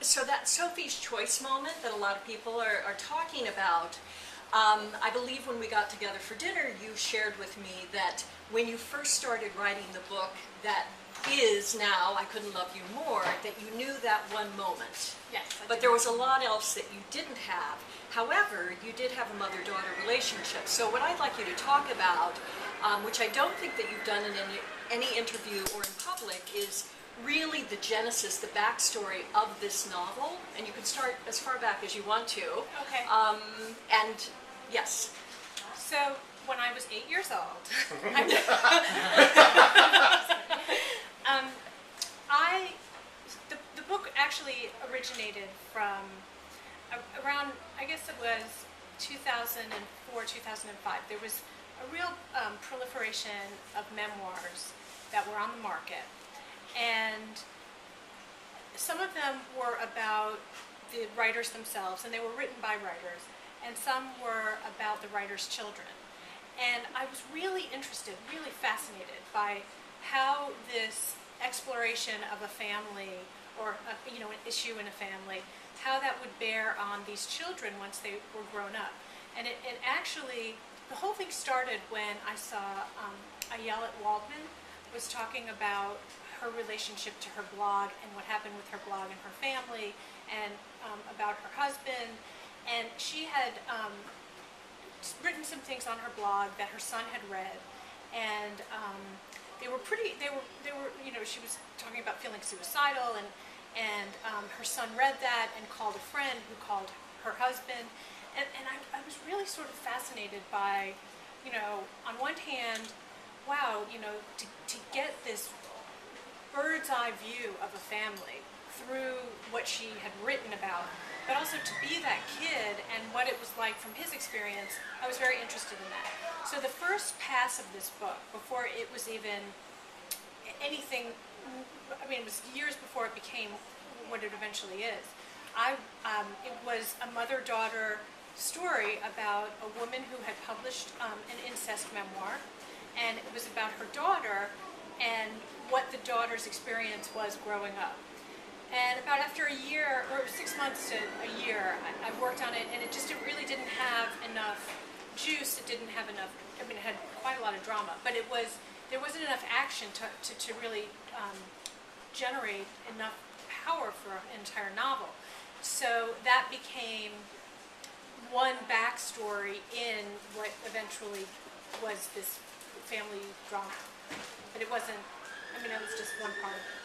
So that Sophie's Choice moment that a lot of people are talking about, I believe when we got together for dinner, you shared with me that when you first started writing the book that is now I Couldn't Love You More, that you knew that one moment. Yes. But there was a lot else that you didn't have. However, you did have a mother-daughter relationship. So what I'd like you to talk about, which I don't think that you've done in any interview or in public, is really the genesis, the backstory of this novel. And you can start as far back as you want to. Okay. And yes. So when I was 8 years old, the book actually originated from around, I guess it was 2004, 2005. There was a real proliferation of memoirs that were on the market. And some of them were about the writers themselves, and they were written by writers, and some were about the writers' children. And I was really interested, really fascinated by how this exploration of a family, or an issue in a family, how that would bear on these children once they were grown up. And it actually, the whole thing started when I saw Ayelet Waldman was talking about her relationship to her blog and what happened with her blog and her family, and about her husband. And she had written some things on her blog that her son had read, and they were she was talking about feeling suicidal, and her son read that and called a friend who called her husband, and I was really sort of fascinated by, on one hand, wow, to get this bird's eye view of a family through what she had written about, but also to be that kid and what it was like from his experience. I was very interested in that. So the first pass of this book, before it was even anything, it was years before it became what it eventually is. It was a mother-daughter story about a woman who had published an incest memoir, and it was about her daughter and what the daughter's experience was growing up. And about after a year, or 6 months to a year, I worked on it, and it really didn't have enough juice. It didn't have enough, it had quite a lot of drama, but there wasn't enough action to really generate enough power for an entire novel. So that became one backstory in what eventually was this family drama. But it wasn't, it was just one part of it.